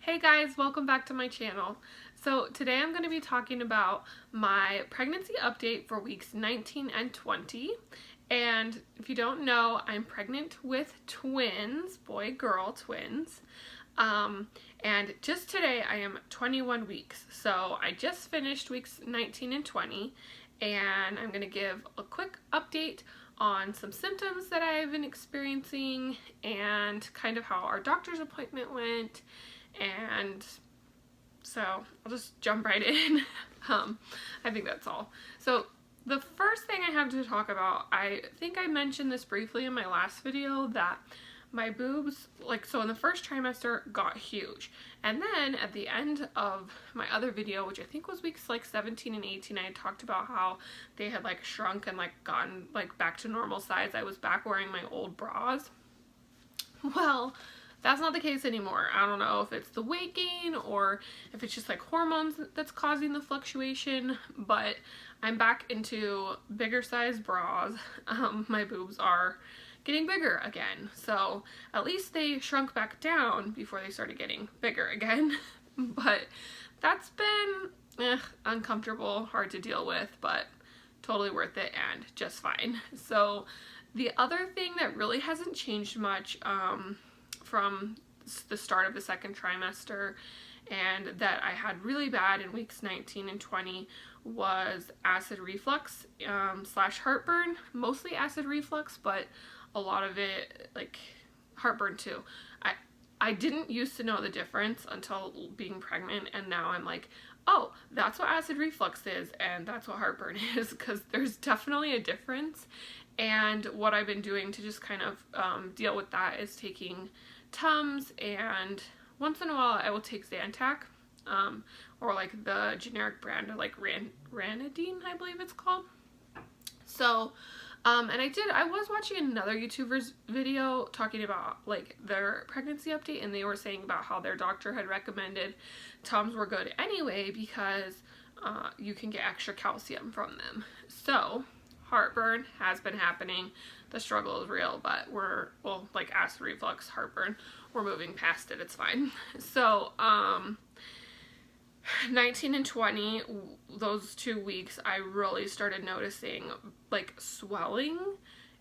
Hey guys, welcome back to my channel. So today I'm going to be talking about my pregnancy update for weeks 19 and 20. And if you don't know, I'm pregnant with twins, boy-girl twins. And just today I am 21 weeks. So I just finished weeks 19 and 20, and I'm going to give a quick update on some symptoms that I've been experiencing and kind of how our doctor's appointment went. And so I'll just jump right in. I think that's all. So the first thing I have to talk about, I think I mentioned this briefly in my last video, that my boobs, so in the first trimester, got huge. And then at the end of my other video, which I think was weeks 17 and 18, I talked about how they had shrunk and gotten back to normal size. I was back wearing my old bras. Well, that's not the case anymore. I don't know if it's the weight gain or if it's just hormones that's causing the fluctuation, but I'm back into bigger size bras. My boobs are getting bigger again. So at least they shrunk back down before they started getting bigger again. But that's been uncomfortable, hard to deal with, but totally worth it and just fine. So the other thing that really hasn't changed much from the start of the second trimester, and that I had really bad in weeks 19 and 20, was acid reflux slash heartburn. Mostly acid reflux, but a lot of it heartburn too. I didn't used to know the difference until being pregnant, and now I'm like, oh, that's what acid reflux is and that's what heartburn is, because there's definitely a difference. And what I've been doing to just kind of deal with that is taking Tums, and once in a while I will take Zantac, or the generic brand of Ranitidine, I believe it's called. So and I was watching another YouTuber's video talking about their pregnancy update, and they were saying about how their doctor had recommended Tums were good anyway because you can get extra calcium from them. So heartburn has been happening. The struggle is real, but acid reflux, heartburn, we're moving past it. It's fine. So 19 and 20, those 2 weeks, I really started noticing swelling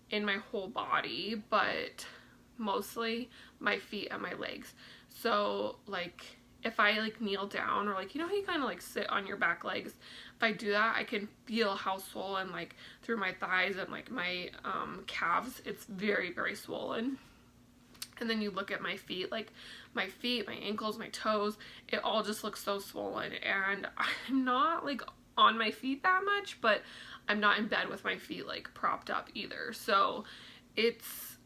in my whole body, but mostly my feet and my legs. So if I kneel down, or you know how you kind of sit on your back legs, if I do that, I can feel how swollen through my thighs and my calves. It's very, very swollen. And then you look at my feet, my feet, my ankles, my toes, it all just looks so swollen. And I'm not on my feet that much, but I'm not in bed with my feet propped up either. So it's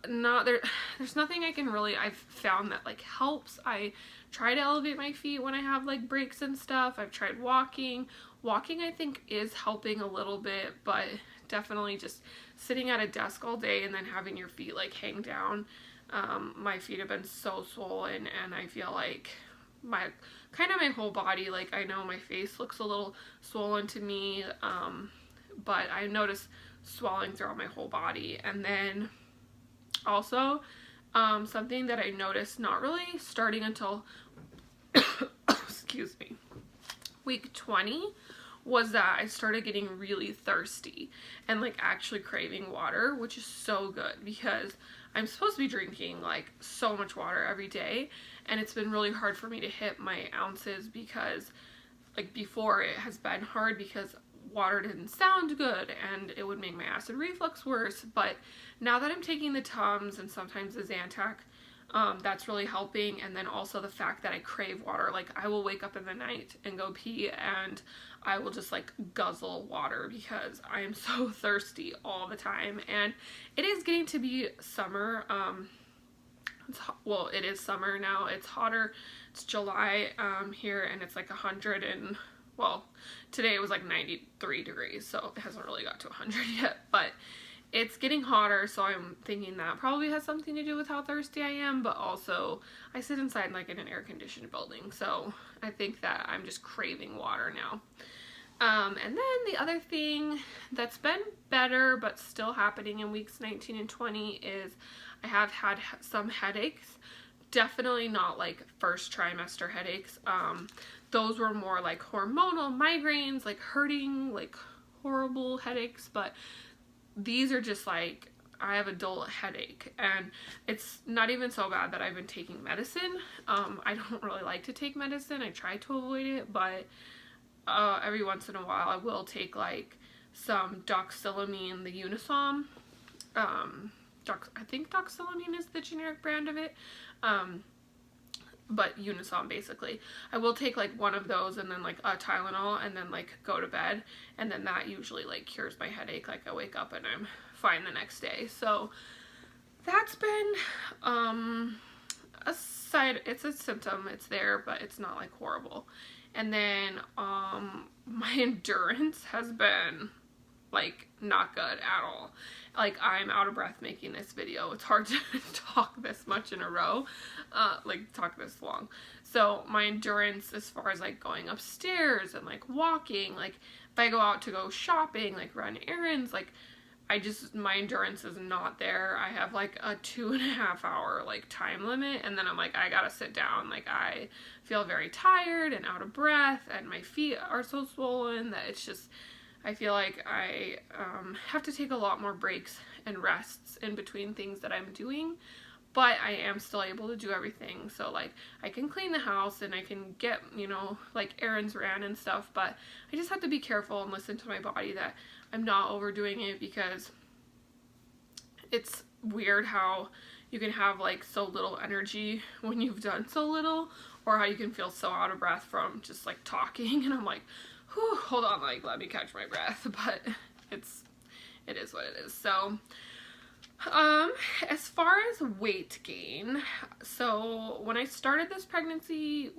not there. There's nothing I can really, I've found that helps. I try to elevate my feet when I have breaks and stuff. I've tried walking. Walking I think is helping a little bit, but definitely just sitting at a desk all day and then having your feet hang down. My feet have been so swollen, and I feel my whole body, I know my face looks a little swollen to me, but I notice swelling throughout my whole body. And then also something that I noticed not really starting until excuse me, week 20, was that I started getting really thirsty and actually craving water, which is so good because I'm supposed to be drinking so much water every day, and it's been really hard for me to hit my ounces because before it has been hard because water didn't sound good and it would make my acid reflux worse. But now that I'm taking the Tums and sometimes the Zantac, that's really helping. And then also the fact that I crave water, I will wake up in the night and go pee, and I will just guzzle water because I am so thirsty all the time. And it is getting to be summer. Well, it is summer now. It's hotter. It's July here, and it's 100 and, well, today it was 93 degrees, so it hasn't really got to 100 yet, but it's getting hotter. So I'm thinking that probably has something to do with how thirsty I am, but also I sit inside in an air-conditioned building, so I think that I'm just craving water now. And then the other thing that's been better but still happening in weeks 19 and 20 is I have had some headaches. definitely not like first trimester headaches. Those were more like hormonal migraines, like hurting, like horrible headaches, but these are just like, I have adult headache, and it's not even so bad that I've been taking medicine. I don't really like to take medicine. I try to avoid it, but every once in a while I will take like some doxylamine, the Unisom. I think doxylamine is the generic brand of it. But Unisom basically. I will take like one of those and then like a Tylenol and then like go to bed, and then that usually like cures my headache. Like I wake up and I'm fine the next day. So that's been it's a symptom. It's there, but it's not like horrible. And then my endurance has been like not good at all. Like, I'm out of breath making this video. It's hard to talk this much in a row, like talk this long. So my endurance as far as like going upstairs and like walking, like if I go out to go shopping, like run errands, like my endurance is not there. I have like a 2.5 hour like time limit, and then I'm like, I gotta sit down. Like, I feel very tired and out of breath, and my feet are so swollen that it's just, I feel like I have to take a lot more breaks and rests in between things that I'm doing, but I am still able to do everything. So like, I can clean the house and I can get, you know, like errands ran and stuff, but I just have to be careful and listen to my body that I'm not overdoing it, because it's weird how you can have like so little energy when you've done so little, or how you can feel so out of breath from just like talking, and I'm like, whew, hold on, like let me catch my breath. But it is what it is. So as far as weight gain, so when I started this pregnancy,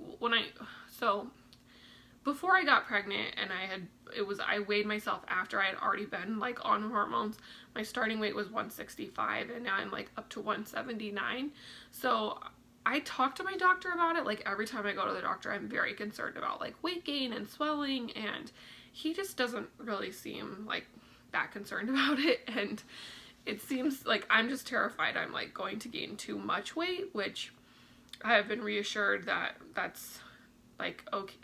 before I got pregnant and I weighed myself after I had already been like on hormones, my starting weight was 165, and now I'm like up to 179. So I talk to my doctor about it. Like, every time I go to the doctor, I'm very concerned about like weight gain and swelling, and he just doesn't really seem like that concerned about it. And it seems like I'm just terrified I'm like going to gain too much weight, which I have been reassured that that's like okay,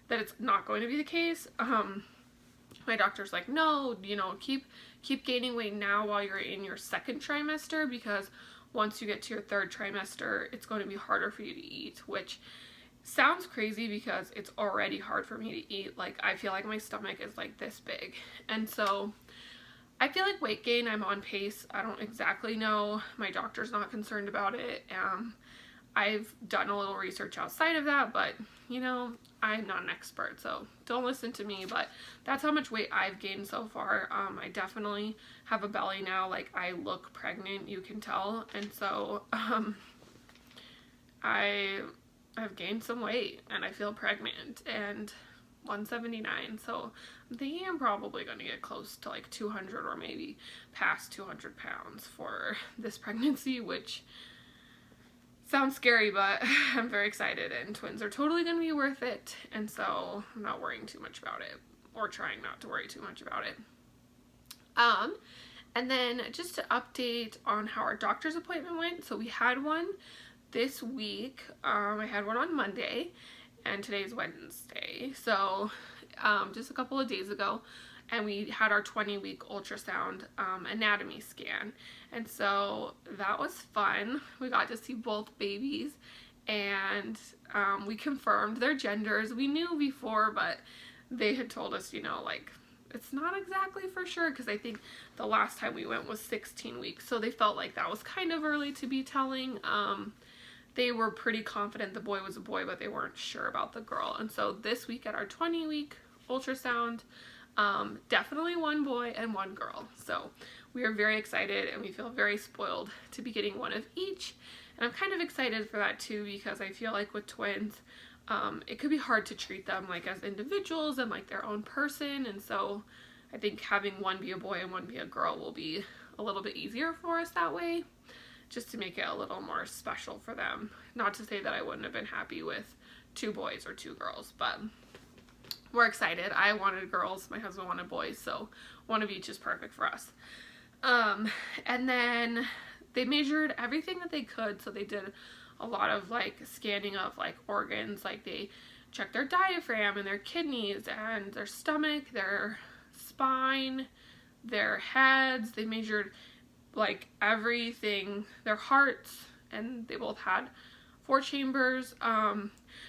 that it's not going to be the case. My doctor's like, no, you know, keep gaining weight now while you're in your second trimester, because once you get to your third trimester, it's going to be harder for you to eat, which sounds crazy because it's already hard for me to eat. Like, I feel like my stomach is like this big. And so I feel like weight gain, I'm on pace. I don't exactly know. My doctor's not concerned about it. I've done a little research outside of that, but you know, I'm not an expert, so don't listen to me. But that's how much weight I've gained so far. I definitely have a belly now. Like, I look pregnant, you can tell. And so I have gained some weight and I feel pregnant, and 179. So I'm thinking I'm probably going to get close to like 200 or maybe past 200 pounds for this pregnancy, which sounds scary, but I'm very excited, and twins are totally going to be worth it. And so I'm not worrying too much about it, or trying not to worry too much about it. And then just to update on how our doctor's appointment went. So we had one this week. I had one on Monday, and today's Wednesday. So just a couple of days ago, and we had our 20-week ultrasound anatomy scan. And so that was fun. We got to see both babies, and we confirmed their genders. We knew before, but they had told us, you know, like, it's not exactly for sure, because I think the last time we went was 16 weeks. So they felt like that was kind of early to be telling. They were pretty confident the boy was a boy, but they weren't sure about the girl. And so this week at our 20-week ultrasound, definitely one boy and one girl. So we are very excited, and we feel very spoiled to be getting one of each. And I'm kind of excited for that too, because I feel like with twins, it could be hard to treat them like as individuals and like their own person. And so I think having one be a boy and one be a girl will be a little bit easier for us that way, just to make it a little more special for them. Not to say that I wouldn't have been happy with 2 boys or 2 girls, but we're excited. I wanted girls, my husband wanted boys, so one of each is perfect for us. And then they measured everything that they could. So they did a lot of like scanning of like organs. Like they checked their diaphragm and their kidneys and their stomach, their spine, their heads. They measured like everything, their hearts, and they both had 4 chambers.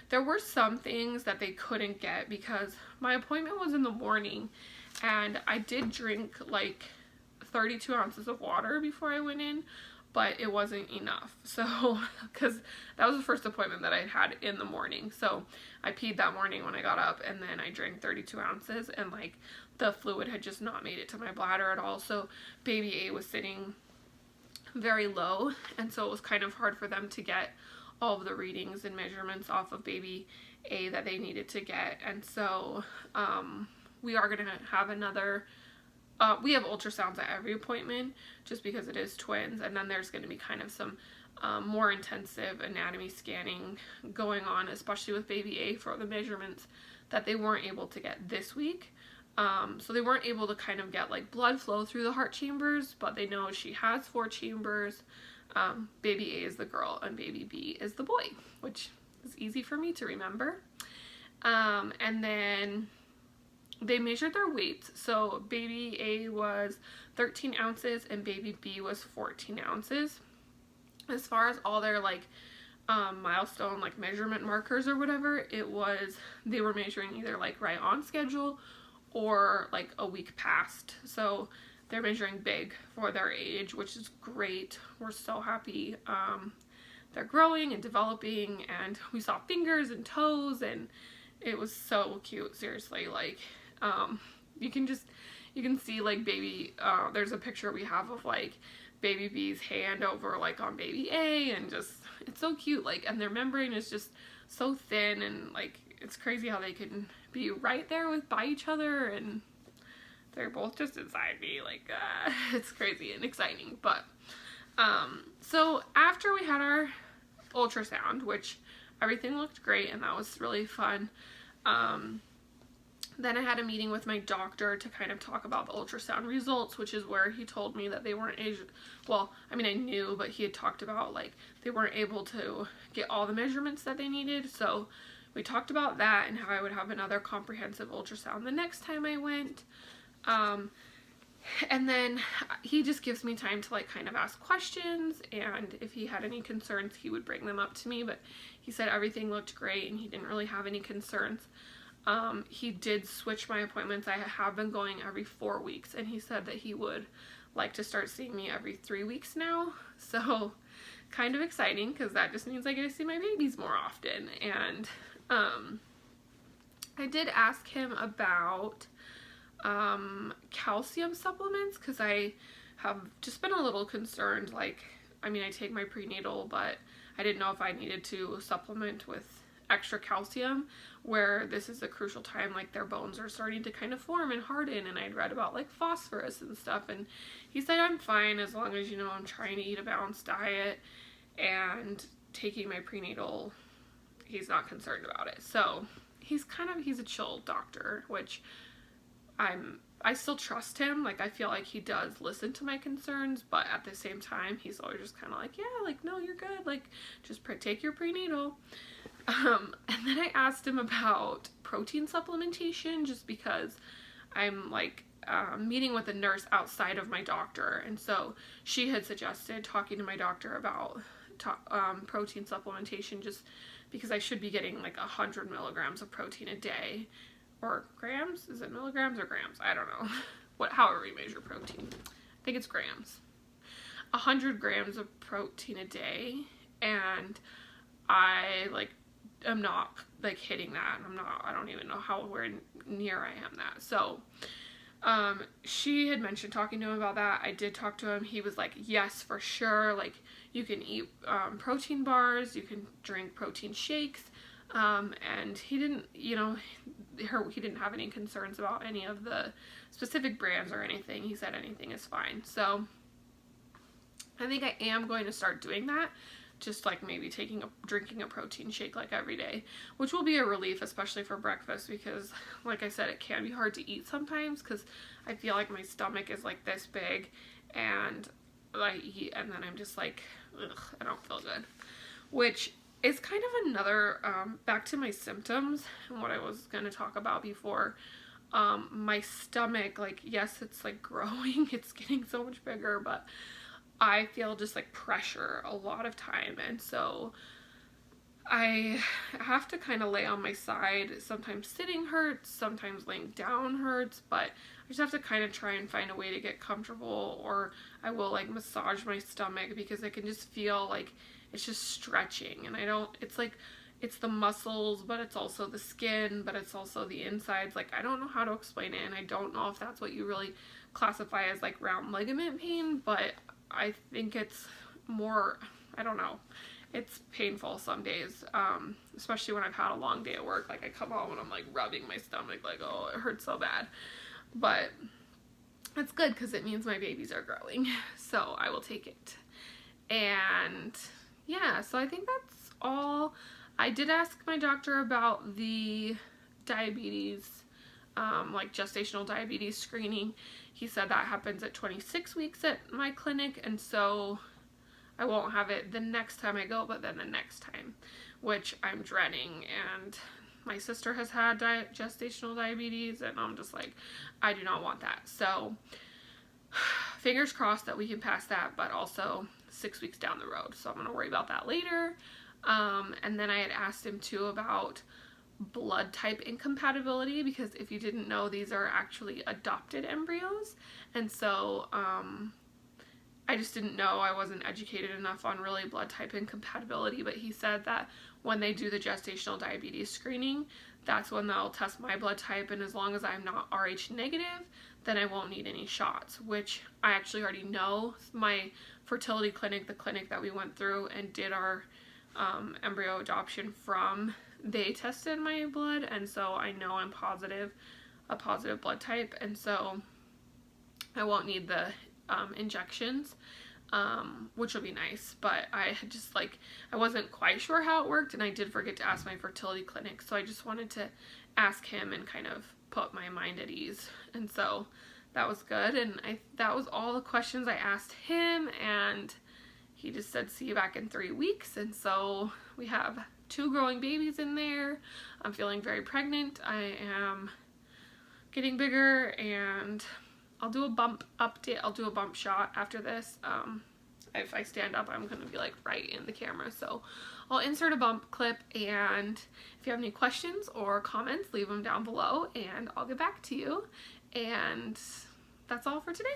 There were some things that they couldn't get because my appointment was in the morning, and I did drink like 32 ounces of water before I went in, but it wasn't enough. So, because that was the first appointment that I had in the morning. So I peed that morning when I got up, and then I drank 32 ounces, and like the fluid had just not made it to my bladder at all. So baby A was sitting very low, and so it was kind of hard for them to get all of the readings and measurements off of baby A that they needed to get. And so we are going to have another we have ultrasounds at every appointment just because it is twins, and then there's going to be kind of some more intensive anatomy scanning going on, especially with baby A, for the measurements that they weren't able to get this week. So they weren't able to kind of get like blood flow through the heart chambers, but they know she has 4 chambers. Baby A is the girl and baby B is the boy, which is easy for me to remember. And then they measured their weights. So baby A was 13 ounces and baby B was 14 ounces. As far as all their like milestone like measurement markers or whatever, they were measuring either like right on schedule or like a week past. So they're measuring big for their age, which is great. We're so happy. They're growing and developing, and we saw fingers and toes, and it was so cute. Seriously, like you can see like baby, there's a picture we have of like baby B's hand over like on baby A, and just it's so cute. Like, and their membrane is just so thin, and like it's crazy how they can be right there by each other, and they're both just inside me. Like it's crazy and exciting. But so after we had our ultrasound, which everything looked great and that was really fun, then I had a meeting with my doctor to kind of talk about the ultrasound results, which is where he told me that they weren't well, I mean, I knew, but he had talked about like they weren't able to get all the measurements that they needed. So we talked about that and how I would have another comprehensive ultrasound the next time I went. And then he just gives me time to like kind of ask questions, and if he had any concerns he would bring them up to me, but he said everything looked great and he didn't really have any concerns. He did switch my appointments. I have been going every 4 weeks, and he said that he would like to start seeing me every 3 weeks now. So kind of exciting, because that just means I get to see my babies more often. And I did ask him about calcium supplements, because I have just been a little concerned. Like, I mean, I take my prenatal, but I didn't know if I needed to supplement with extra calcium, where this is a crucial time, like their bones are starting to kind of form and harden, and I'd read about like phosphorus and stuff, and he said I'm fine as long as, you know, I'm trying to eat a balanced diet and taking my prenatal. He's not concerned about it. So he's a chill doctor, which I still trust him. Like, I feel like he does listen to my concerns, but at the same time, he's always just kind of like, yeah, like, no, you're good. Like, just take your prenatal. And then I asked him about protein supplementation, just because I'm like meeting with a nurse outside of my doctor. And so she had suggested talking to my doctor about protein supplementation, just because I should be getting like 100 milligrams of protein a day. Or grams? Is it milligrams or grams? I don't know. However you measure protein. I think it's grams. 100 grams of protein a day, and I like am not like hitting that. I don't even know where near I am that. So she had mentioned talking to him about that. I did talk to him. He was like, yes, for sure. Like, you can eat protein bars, you can drink protein shakes. And he didn't, you know, he didn't have any concerns about any of the specific brands or anything. He said anything is fine. So I think I am going to start doing that. Just like maybe drinking a protein shake like every day, which will be a relief, especially for breakfast, because like I said, it can be hard to eat sometimes, because I feel like my stomach is like this big, and I eat and then I'm just like, ugh, I don't feel good. which is kind of another, back to my symptoms and what I was going to talk about before. My stomach, like, yes, it's like growing, it's getting so much bigger, but I feel just like pressure a lot of time, and so I have to kind of lay on my side. Sometimes sitting hurts, sometimes laying down hurts, but I just have to kind of try and find a way to get comfortable, or I will like massage my stomach because I can just feel like it's just stretching, and I don't, it's like, it's the muscles, but it's also the skin, but it's also the insides. Like, I don't know how to explain it, and I don't know if that's what you really classify as like round ligament pain, but I think it's more, I don't know. It's painful some days, especially when I've had a long day at work. Like, I come home and I'm like rubbing my stomach like, oh, it hurts so bad. But it's good because it means my babies are growing, so I will take it. And yeah, so I think that's all. I did ask my doctor about the diabetes, like gestational diabetes screening. He said that happens at 26 weeks at my clinic, and so I won't have it the next time I go, but then the next time, which I'm dreading. And my sister has had gestational diabetes, and I'm just like, I do not want that. So fingers crossed that we can pass that, but also 6 weeks down the road, so I'm going to worry about that later. And then I had asked him too about blood type incompatibility, because if you didn't know, these are actually adopted embryos, and so I just didn't know. I wasn't educated enough on really blood type incompatibility, but he said that when they do the gestational diabetes screening, that's when they'll test my blood type, and as long as I'm not Rh negative, then I won't need any shots, which I actually already know. My fertility clinic, the clinic that we went through and did our embryo adoption from, they tested my blood, and so I know I'm a positive blood type, and so I won't need the injections, which will be nice. But I had just like, I wasn't quite sure how it worked, and I did forget to ask my fertility clinic, so I just wanted to ask him and kind of put my mind at ease, and so that was good. And that was all the questions I asked him, and he just said see you back in 3 weeks. And so we have 2 growing babies in there. I'm feeling very pregnant. I am getting bigger, and I'll do a bump update. I'll do a bump shot after this. If I stand up, I'm going to be like right in the camera, so I'll insert a bump clip, and if you have any questions or comments, leave them down below and I'll get back to you. And that's all for today.